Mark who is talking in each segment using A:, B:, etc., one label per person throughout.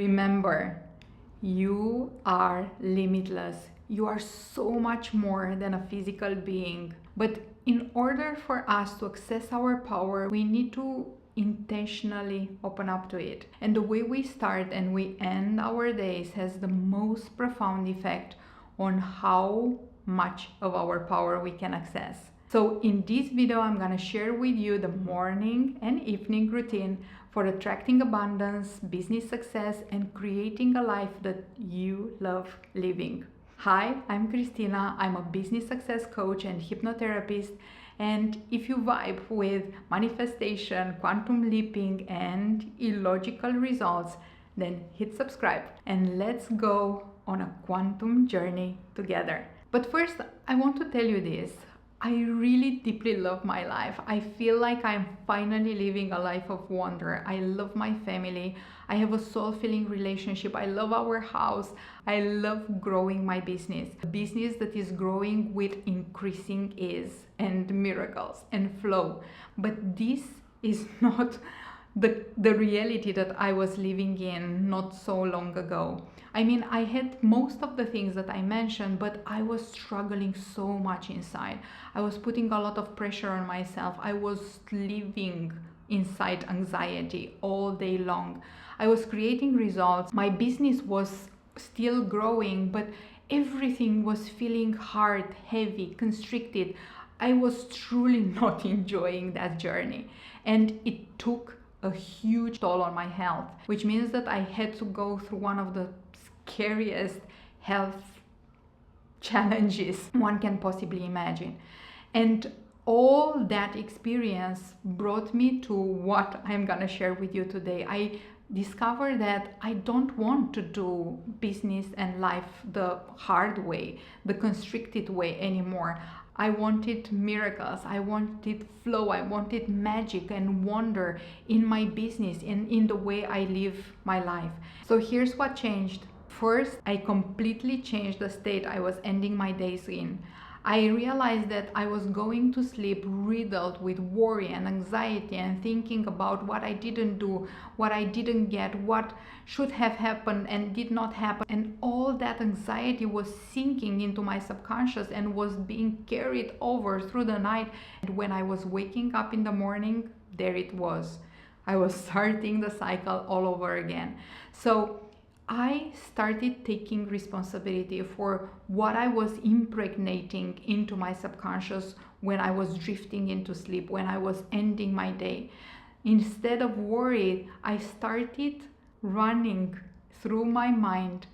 A: Remember, you are limitless. You are so much more than a physical being. But in order for us to access our power, we need to intentionally open up to it. And the way we start and we end our days has the most profound effect on how much of our power we can access. So in this video, I'm gonna share with you the morning and evening routine for attracting abundance, business success, and creating a life that you love living. Hi, I'm Cristina. I'm a business success coach and hypnotherapist. And if you vibe with manifestation, quantum leaping, and illogical results, then hit subscribe and let's go on a quantum journey together. But first, I want to tell you this. I really deeply love my life. I feel like I'm finally living a life of wonder. I love my family. I have a soul-filling relationship. I love our house. I love growing my business. A business that is growing with increasing ease and miracles and flow. But this is not the reality that I was living in not so long ago. I mean, I had most of the things that I mentioned, but I was struggling so much inside. I was putting a lot of pressure on myself. I was living inside anxiety all day long. I was creating results. My business was still growing, but everything was feeling hard, heavy, constricted. I was truly not enjoying that journey. And it took a huge toll on my health, which means that I had to go through one of the scariest health challenges one can possibly imagine. And all that experience brought me to what I'm gonna share with you today. I discovered that I don't want to do business and life the hard way, the constricted way anymore. I wanted miracles, I wanted flow, I wanted magic and wonder in my business and in the way I live my life. So here's what changed. First, I completely changed the state I was ending my days in. I realized that I was going to sleep riddled with worry and anxiety and thinking about what I didn't do, what I didn't get, what should have happened and did not happen. And all that anxiety was sinking into my subconscious and was being carried over through the night. And when I was waking up in the morning, there it was. I was starting the cycle all over again. So I started taking responsibility for what I was impregnating into my subconscious when I was drifting into sleep, when I was ending my day. Instead of worry, I started running through my mind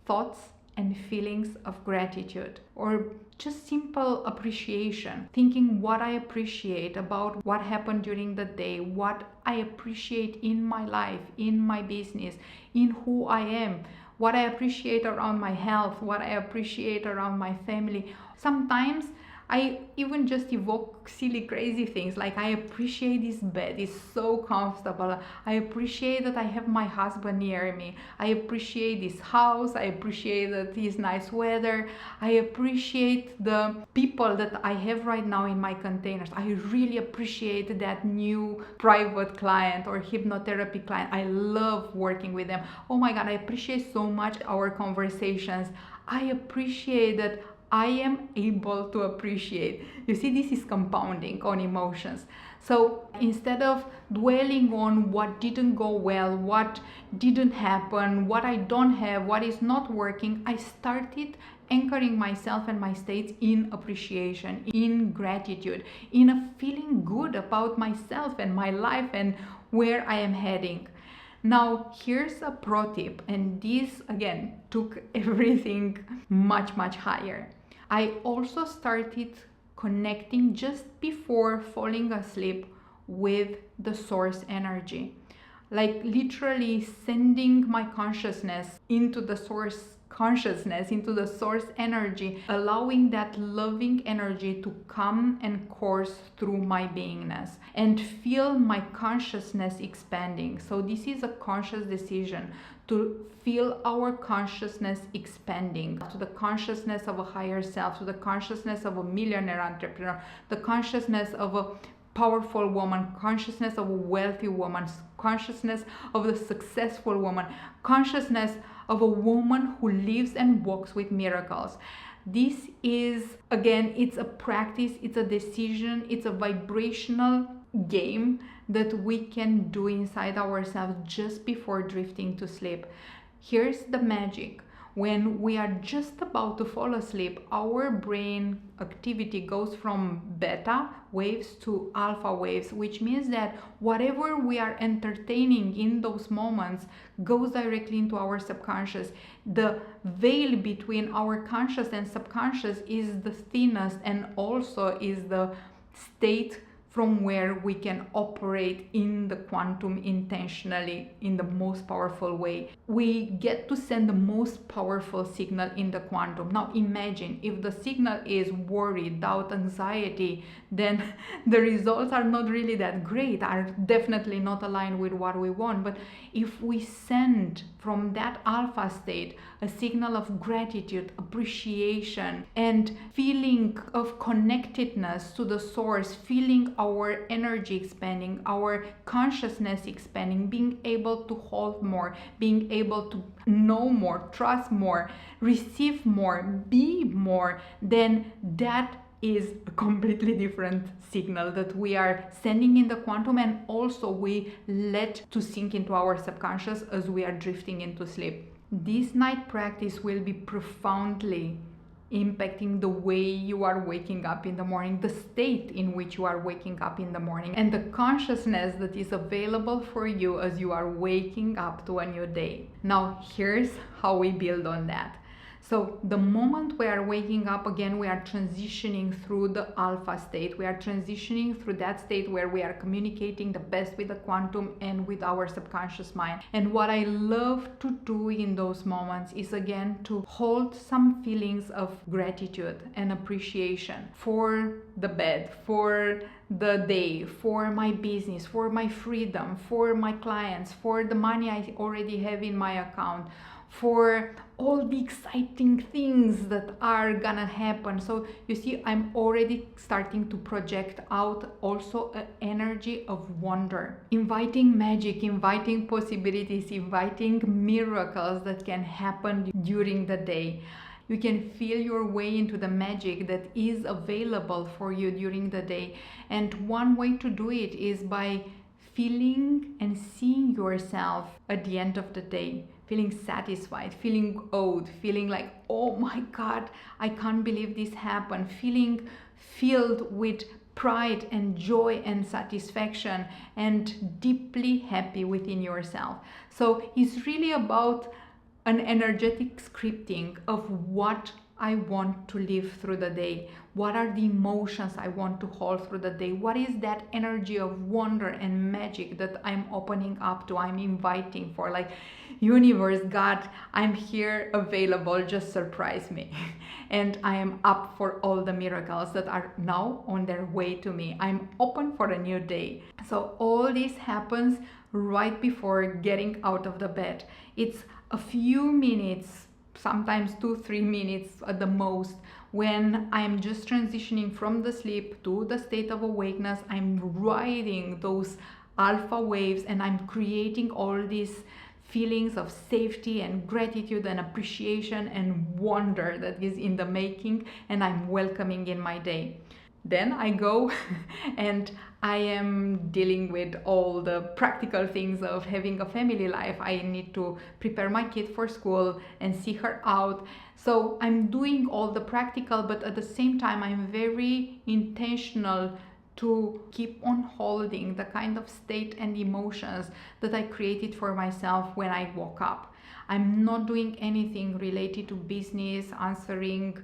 A: thoughts and feelings of gratitude or just simple appreciation, thinking what I appreciate about what happened during the day, what I appreciate in my life, in my business, in who I am, what I appreciate around my health, what I appreciate around my family. Sometimes I even just evoke silly, crazy things like I appreciate this bed, it's so comfortable. I appreciate that I have my husband near me. I appreciate this house. I appreciate that it's nice weather. I appreciate the people that I have right now in my containers. I really appreciate that new private client or hypnotherapy client. I love working with them. Oh my God, I appreciate so much our conversations. I appreciate that I am able to appreciate. You see, this is compounding on emotions. So instead of dwelling on what didn't go well, what didn't happen, what I don't have, what is not working, I started anchoring myself and my states in appreciation, in gratitude, in a feeling good about myself and my life and where I am heading. Now, here's a pro tip, and this again took everything much, much higher. I also started connecting just before falling asleep with the source energy, like literally sending my consciousness into the source consciousness, into the source energy, allowing that loving energy to come and course through my beingness and feel my consciousness expanding. So this is a conscious decision to feel our consciousness expanding to the consciousness of a higher self, to the consciousness of a millionaire entrepreneur, the consciousness of a powerful woman, consciousness of a wealthy woman, consciousness of the successful woman, consciousness of a woman who lives and walks with miracles. This is, again, it's a practice, it's a decision, it's a vibrational game that we can do inside ourselves just before drifting to sleep. Here's the magic. When we are just about to fall asleep, our brain activity goes from beta waves to alpha waves, which means that whatever we are entertaining in those moments goes directly into our subconscious. The veil between our conscious and subconscious is the thinnest, and also is the state from where we can operate in the quantum intentionally in the most powerful way. We get to send the most powerful signal in the quantum. Now imagine if the signal is worry, doubt, anxiety, then the results are not really that great, are definitely not aligned with what we want. But if we send from that alpha state a signal of gratitude, appreciation, and feeling of connectedness to the source, feeling our energy expanding, our consciousness expanding, being able to hold more, being able to know more, trust more, receive more, be more, then that is a completely different signal that we are sending in the quantum, and also we let to sink into our subconscious as we are drifting into sleep. This night practice will be profoundly impacting the way you are waking up in the morning, the state in which you are waking up in the morning, and the consciousness that is available for you as you are waking up to a new day. Now, here's how we build on that. So the moment we are waking up, again, we are transitioning through the alpha state. We are transitioning through that state where we are communicating the best with the quantum and with our subconscious mind. And what I love to do in those moments is, again, to hold some feelings of gratitude and appreciation for the bed, for the day, for my business, for my freedom, for my clients, for the money I already have in my account, for all the exciting things that are gonna happen. So you see, I'm already starting to project out also an energy of wonder, inviting magic, inviting possibilities, inviting miracles that can happen during the day. You can feel your way into the magic that is available for you during the day. And one way to do it is by feeling and seeing yourself at the end of the day, feeling satisfied, feeling awed, feeling like, oh my God, I can't believe this happened, feeling filled with pride and joy and satisfaction and deeply happy within yourself. So it's really about an energetic scripting of what I want to live through the day. What are the emotions I want to hold through the day? What is that energy of wonder and magic that I'm opening up to, I'm inviting for? Like, universe, God, I'm here, available, just surprise me. And I am up for all the miracles that are now on their way to me. I'm open for a new day. So all this happens right before getting out of the bed. It's a few minutes, sometimes 2-3 minutes at the most, when I'm just transitioning from the sleep to the state of awakeness. I'm riding those alpha waves and I'm creating all these feelings of safety and gratitude and appreciation and wonder that is in the making, and I'm welcoming in my day. Then I go and I am dealing with all the practical things of having a family life. I need to prepare my kid for school and see her out. So I'm doing all the practical, but at the same time, I'm very intentional to keep on holding the kind of state and emotions that I created for myself when I woke up. I'm not doing anything related to business, answering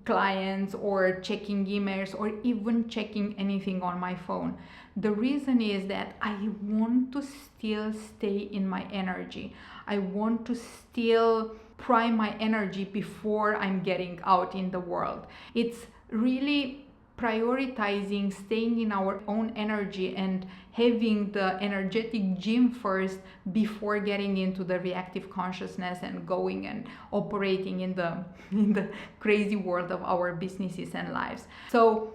A: clients or checking emails or even checking anything on my phone. The reason is that I want to still stay in my energy. I want to still prime my energy before I'm getting out in the world. It's really prioritizing staying in our own energy and having the energetic gym first before getting into the reactive consciousness and going and operating in the crazy world of our businesses and lives. So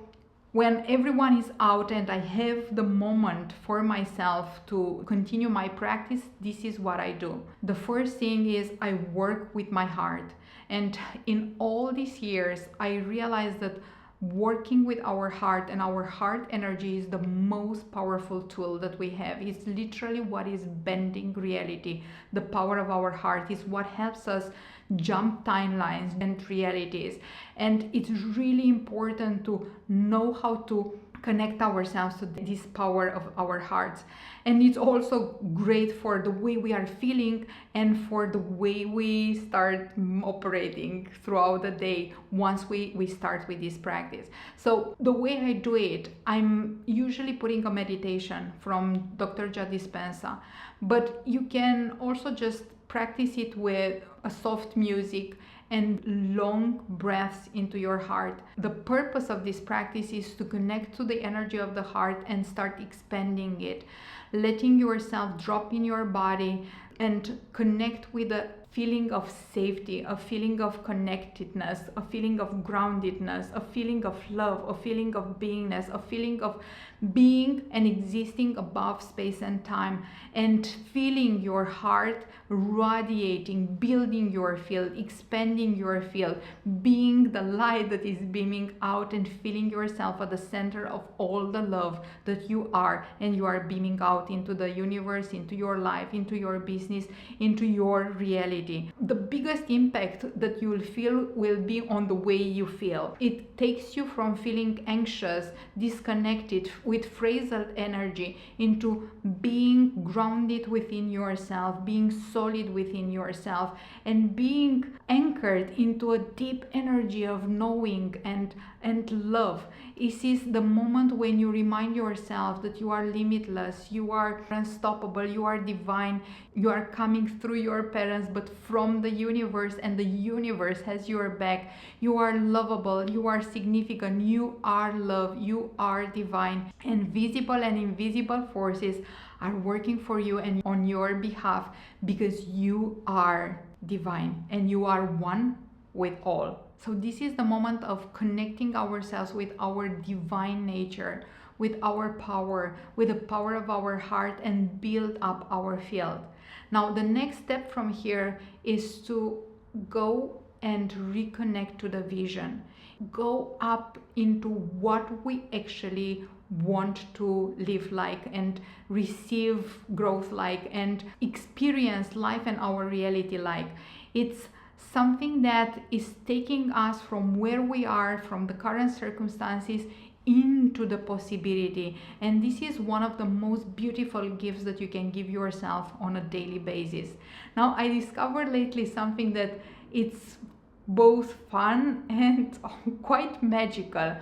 A: when everyone is out and I have the moment for myself to continue my practice, this is what I do. The first thing is I work with my heart. And in all these years, I realized that working with our heart and our heart energy is the most powerful tool that we have. It's literally what is bending reality. The power of our heart is what helps us jump timelines and realities. And it's really important to know how to connect ourselves to this power of our hearts. And it's also great for the way we are feeling and for the way we start operating throughout the day once we start with this practice. So the way I do it, I'm usually putting a meditation from Dr. Joe Dispenza, but you can also just practice it with a soft music and long breaths into your heart. The purpose of this practice is to connect to the energy of the heart and start expanding it, letting yourself drop in your body and connect with a feeling of safety, a feeling of connectedness, a feeling of groundedness, a feeling of love, a feeling of beingness, a feeling of being and existing above space and time, and feeling your heart radiating, building your field, expanding your field, being the light that is beaming out, and feeling yourself at the center of all the love that you are, and you are beaming out into the universe, into your life, into your business, into your reality. The biggest impact that you will feel will be on the way you feel. It takes you from feeling anxious, disconnected, with phrasal energy, into being grounded within yourself, being solid within yourself, and being anchored into a deep energy of knowing and love. This is the moment when you remind yourself that you are limitless, you are unstoppable, you are divine, you are coming through your parents but from the universe, and the universe has your back. You are lovable, you are significant, you are love, you are divine, and visible and invisible forces are working for you and on your behalf, because you are divine and you are one with all. So this is the moment of connecting ourselves with our divine nature, with our power, with the power of our heart, and build up our field. Now the next step from here is to go and reconnect to the vision. Go up into what we actually want to live like and receive growth like and experience life and our reality like. It's something that is taking us from where we are, from the current circumstances, into the possibility. And this is one of the most beautiful gifts that you can give yourself on a daily basis. Now I discovered lately something that it's both fun and quite magical.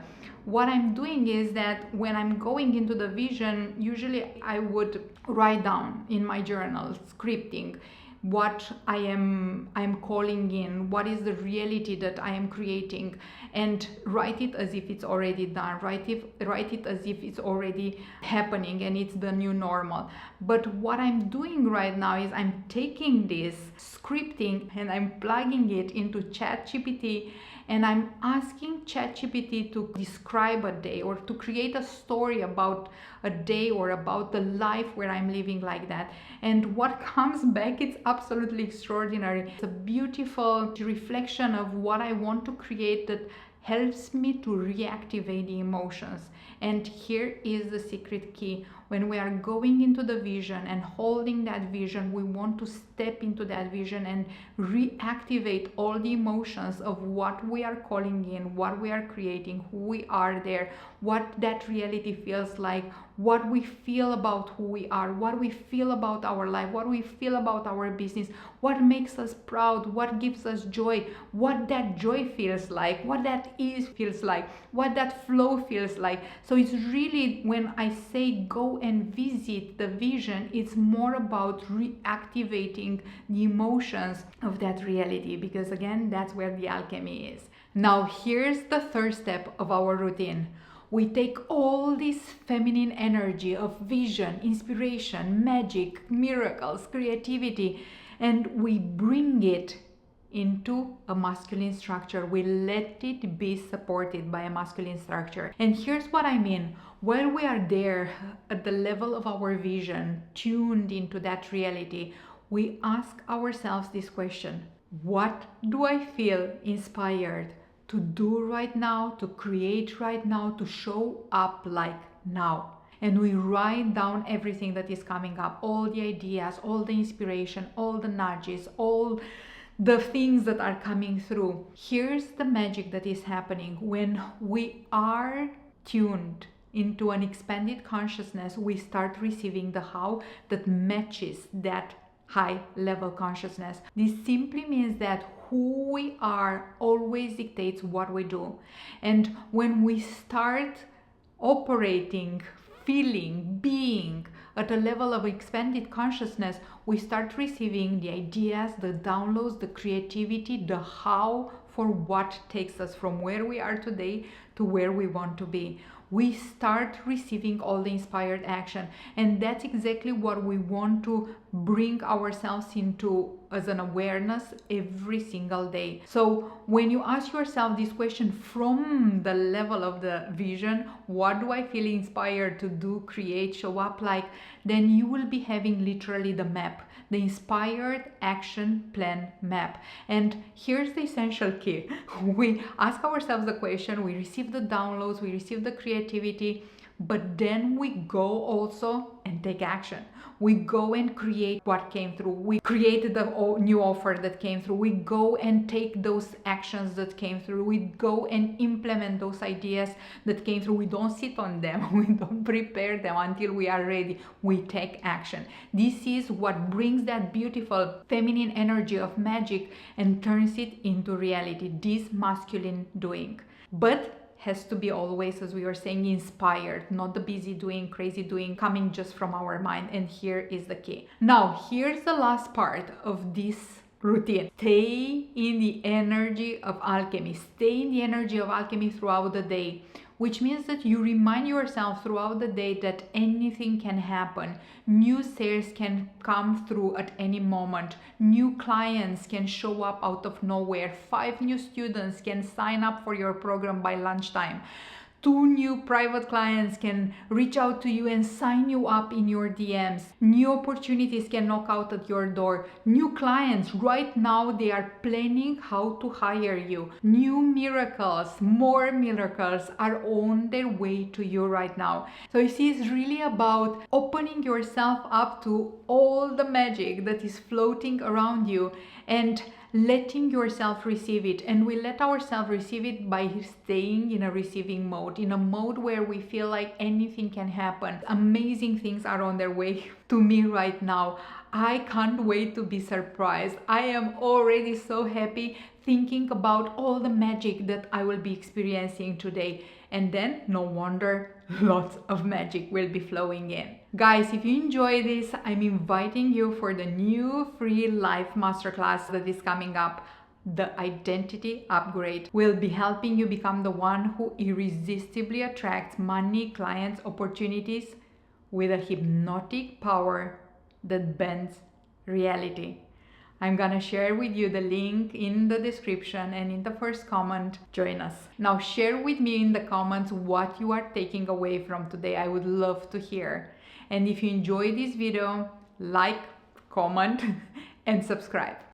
A: What I'm doing is that when I'm going into the vision, usually I would write down in my journal, scripting, what I am calling in, what is the reality that I am creating, and write it as if it's already done, write it as if it's already happening and it's the new normal. But what I'm doing right now is I'm taking this scripting and I'm plugging it into ChatGPT, and I'm asking ChatGPT to describe a day or to create a story about a day or about the life where I'm living like that. And what comes back, it's absolutely extraordinary. It's a beautiful reflection of what I want to create that helps me to reactivate the emotions. And here is the secret key. When we are going into the vision and holding that vision, we want to step into that vision and reactivate all the emotions of what we are calling in, what we are creating, who we are there, what that reality feels like, what we feel about who we are, what we feel about our life, what we feel about our business, what makes us proud, what gives us joy, what that joy feels like, what that ease feels like, what that flow feels like. So it's really, when I say go and visit the vision, it's more about reactivating the emotions of that reality, because again, that's where the alchemy is. Now here's the third step of our routine. We take all this feminine energy of vision, inspiration, magic, miracles, creativity, and we bring it into a masculine structure. We let it be supported by a masculine structure. And here's what I mean. While we are there at the level of our vision, tuned into that reality, we ask ourselves this question: what do I feel inspired to do right now, to create right now, to show up like now? And we write down everything that is coming up, all the ideas, all the inspiration, all the nudges, all the things that are coming through. Here's the magic that is happening. When we are tuned into an expanded consciousness, we start receiving the how that matches that high level consciousness. This simply means that who we are always dictates what we do. And when we start operating, feeling, being at a level of expanded consciousness, we start receiving the ideas, the downloads, the creativity, the how for what takes us from where we are today to where we want to be. We start receiving all the inspired action, and that's exactly what we want to bring ourselves into as an awareness every single day. So when you ask yourself this question from the level of the vision, what do I feel inspired to do, create, show up like, then you will be having literally the map, the inspired action plan map. And here's the essential key. We ask ourselves the question, we receive the downloads, we receive the creativity, but then we go also and take action. We go and create what came through. We created the new offer that came through. We go and take those actions that came through. We go and implement those ideas that came through. We don't sit on them. We don't prepare them until we are ready. We take action. This is what brings that beautiful feminine energy of magic and turns it into reality. This masculine doing. But has to be always, as we were saying, inspired, not the busy doing, crazy doing, coming just from our mind. And here is the key. Now, here's the last part of this routine. Stay in the energy of alchemy. Stay in the energy of alchemy throughout the day, which means that you remind yourself throughout the day that anything can happen. New sales can come through at any moment. New clients can show up out of nowhere. 5 new students can sign up for your program by lunchtime. 2 new private clients can reach out to you and sign you up in your DMs. New opportunities can knock out at your door. New clients, right now they are planning how to hire you. New miracles, more miracles are on their way to you right now. So you see, it's really about opening yourself up to all the magic that is floating around you and letting yourself receive it. And we let ourselves receive it by staying in a receiving mode, in a mode where we feel like anything can happen. Amazing things are on their way to me right now. I can't wait to be surprised. I am already so happy thinking about all the magic that I will be experiencing today. And then, no wonder, lots of magic will be flowing in. Guys, if you enjoy this, I'm inviting you for the new free live masterclass that is coming up. The identity upgrade will be helping you become the one who irresistibly attracts money, clients, opportunities with a hypnotic power that bends reality. I'm gonna share with you the link in the description and in the first comment. Join us. Now share with me in the comments what you are taking away from today. I would love to hear. And if you enjoyed this video, like, comment and subscribe.